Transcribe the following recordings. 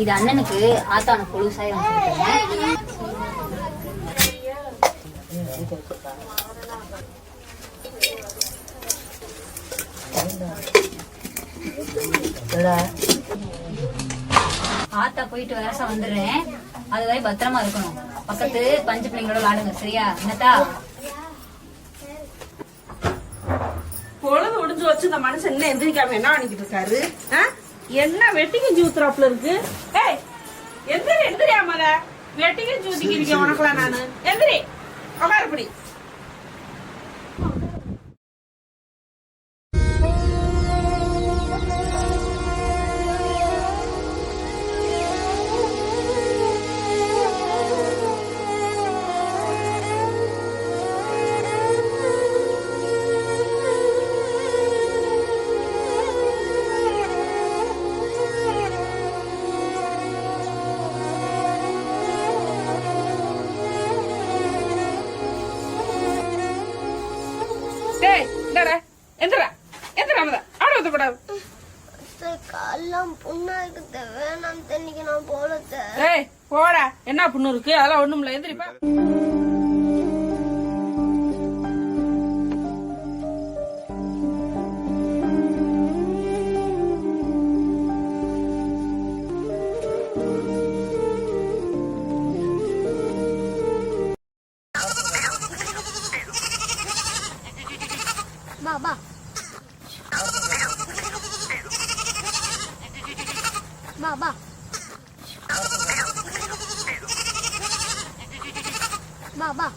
இது அண்ணனுக்கு ஆத்தான பொழுசாய் ஆத்தா போயிட்டு வரசா வந்துடுறேன். அது வரை பத்திரமா இருக்கணும். பக்கத்து பஞ்சு பிள்ளைங்களோட விளாடுங்க, சரியா? என்னத்தா பொழுது முடிஞ்சு வச்சு இந்த மனுஷன் என்ன எந்திரிக்காம என்ன பண்ணிக்கிட்டு இருக்காரு? என்ன வெட்டிங்க ஜூத்துறாப்புல இருக்கு. ஏய் எந்திரி எந்திரியா மத வெட்டிங்க ஜூத்திக்கிறீங்க உனக்குலாம். நானு எந்திரி உட்காரப்படி. போடா, என்ன புண்ணு இருக்கு? அதெல்லாம் ஒண்ணும் இல்ல, எந்திரிப்பா. பாபா பாபா பாபா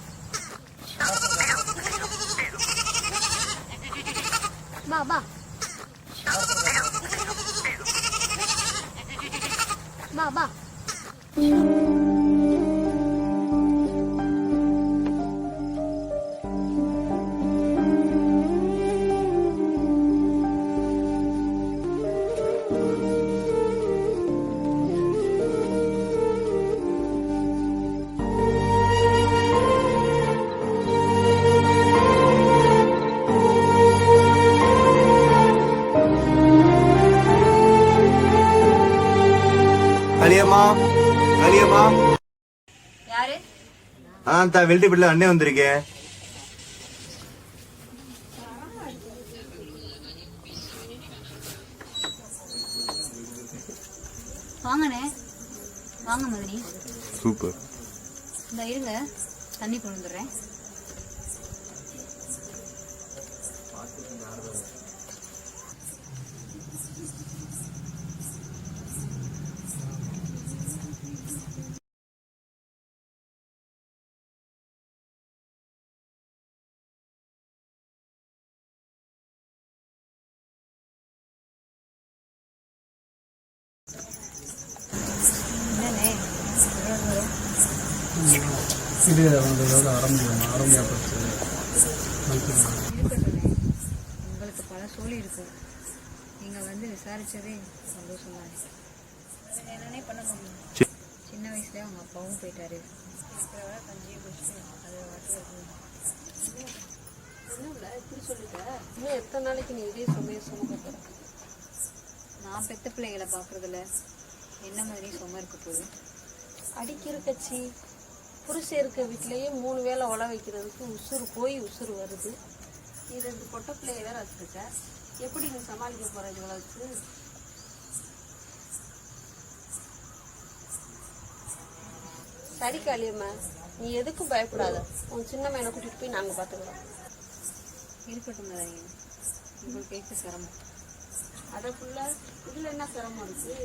பாபா பாபா கலியம்மா கலியம்மா யாரு? வெல்டி பிள்ளை அண்ணே வந்திருக்கேன். வாங்கண்ணே, வாங்க மதுரி. சூப்பர். இந்த இருங்க, தண்ணி கொண்டு வந்துடுறேன். உங்களுக்கு பல சோழி இருக்கு. நீங்க வந்து விசாரிச்சதே சந்தோஷமா இருக்கு. என்னன்னே பண்ண முடியும். சின்ன வயசுல அவங்க அப்பாவும் போயிட்டாரு. கஞ்சியை குடிச்சு அது இப்படி சொல்லிட்ட. இன்னும் எத்தனை நாளைக்கு நீ இதே சுமக்க போற? நான் பெத்த பிள்ளைகளை பாக்குறதுல என்ன மாதிரி சும இருக்க போகுது? அடிக்கிற கட்சி புருஷன் இருக்க வீட்டிலேயே 3 வேளை உழ வைக்கிறதுக்கு உசுறு போய் உசுறு வருது. நீ 2 பொட்டை பிள்ளைய வேற வச்சுருக்க. எப்படி நீ சமாளிக்க போற இதுகளை வச்சு? சரி காளியம்மா, நீ எதுக்கும் பயப்படாத. உன் சின்ன பையனை கூட்டிட்டு போய் நாங்கள் பார்த்துக்கிறோம். இருக்கட்டும் தாங்க, உங்களுக்கு கேட்க சிரமம். அதை புள்ள இதில் என்ன சிரமம் இருக்கு?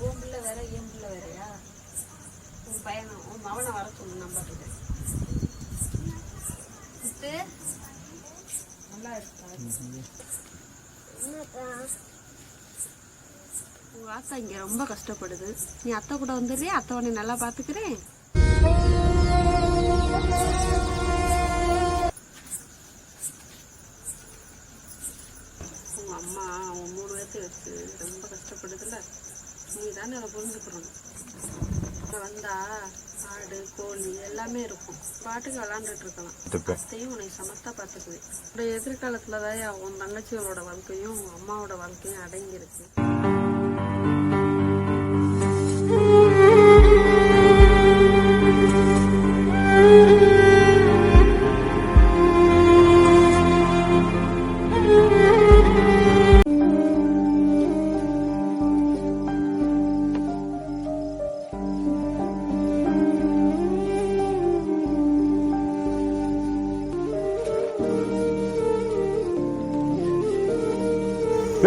உன் பிள்ளை வேற என் பிள்ளை வேறையா? உன் பையனை உன் மவனை வர சொல்லு, நான் பார்த்துட்டேன். நல்லா இருக்கா? உங்க ஆத்தா இங்க ரொம்ப கஷ்டப்படுது. நீ அத்தை கூட வந்துடுறியா? அத்தை உன்னை நல்லா பாத்துக்கிறேன். உங்க அம்மா அவன் 3 பேர்த்து வச்சு ரொம்ப கஷ்டப்படுதுல்ல. நீ தானே அதை புரிஞ்சுக்கிறணும். வந்தா ஆடு கோழி எல்லாமே இருக்கும். பாட்டுக்கு விளாண்டுட்டு இருக்கலாம். அத்தையும் உன்னை சமத்தா பாத்துக்குவேன். உடைய எதிர்காலத்துலதான் உன் தங்கச்சிகளோட வாழ்க்கையும் உன் அம்மாவோட வாழ்க்கையும் அடங்கி இருக்கு.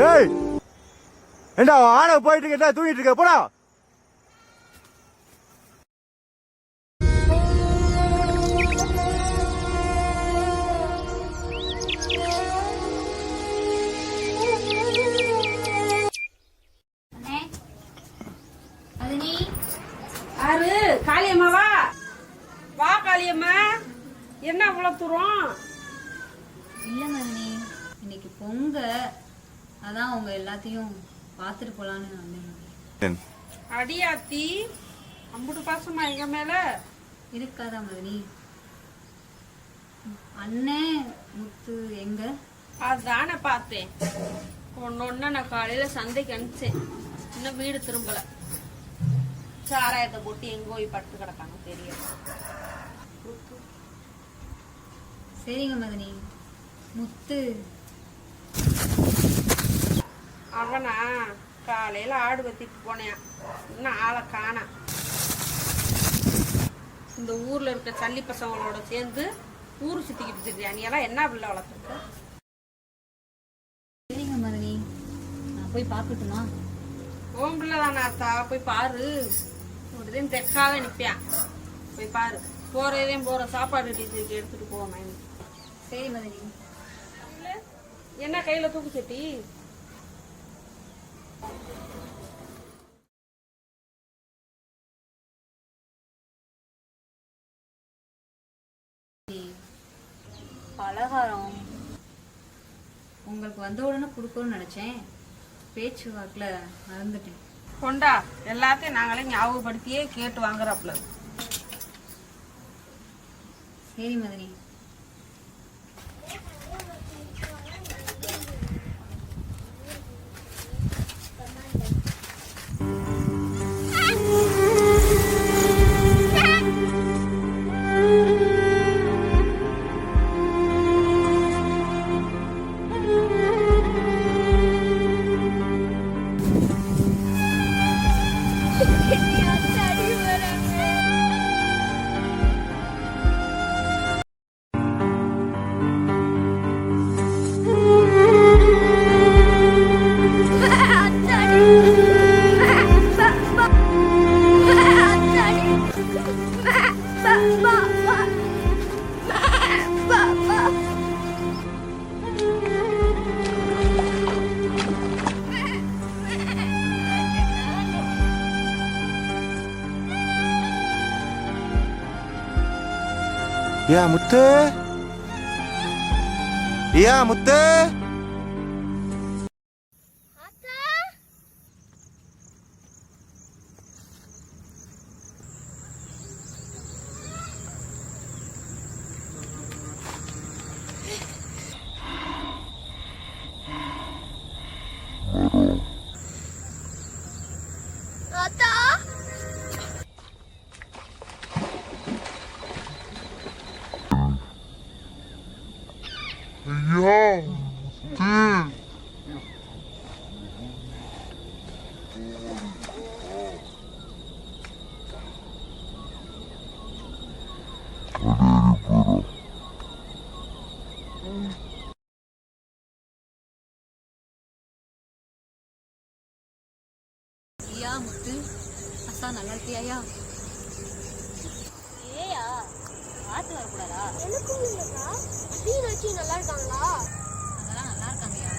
ஏய் ஏண்டா ஆன போயிட்டு இருக்கா தூங்கிட்டு இருக்க போடா. அண்ணே அது நீ யாரு? காளியம்மாவா? வா காளியம்மா. என்ன இவ்வளவு தூரம்? இல்ல மதினி, இன்னைக்கு பொங்க, அதான் அவங்க எல்லாத்தையும் பார்த்துட்டு போலான்னு வந்தேன். அடியாத்தி, அம்புட்டு பாசமா எங்க மேல இருக்காதா மதினி? அண்ணே முத்து எங்க? அதானே பார்த்தேன். ஒன்னொன்னு நான் காலையில சந்தைக்கு அனுப்பிச்சேன். இன்னும் வீடு திரும்பல. சாராயத்தை போட்டு எங்க போய் படுத்து கிடக்காங்க தெரியும். சரிங்க மதினி. முத்து அவனா காலையில ஆடு வத்திட்டு போனேன். இன்னும் ஆளை காணா. இந்த ஊர்ல இருக்க சல்லி பசங்களோட சேர்ந்து ஊரு சுத்திக்கிட்டு தெரியா. நீ எல்லாம் என்ன பிள்ளை வளர்த்துருக்க? சரிங்க மதினி, நான் போய் பார்க்கட்டுமா? ஓம் பிள்ளை தானே அத்தா, போய் பாரு. ஒரு தினம் தெற்கால நிற்பான். போய் பாரு. போறதையும் போற சாப்பாடு டீச்சருக்கு எடுத்துட்டு போவேன். சரி மதினி. என்ன கையில தூக்கு சட்டி? பலகாரம் உங்களுக்கு வந்த உடனே கொடுக்கணும்னு நினைச்சேன். பேச்சு வாக்குல மறந்துட்டேன். கொண்டா. எல்லாத்தையும் நாங்களே ஞாபகப்படுத்தியே கேட்டு வாங்குறாப்புல. சரி மதினி. யா முத்து, யா முத்து. ஐயா முத்து, அசா நல்லா இருக்கியா? ஏயா ஆத்து வரக்கூடாதா? எனக்கும் இல்லைக்கா. மீன் வச்சு நல்லா இருக்காங்களா? அதெல்லாம் நல்லா இருக்காங்கய்யா.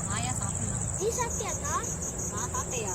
மாயா சாப்பிடலாம். நீ சாப்பிட்டியாக்கா? நான் சாப்பிட்டேயா.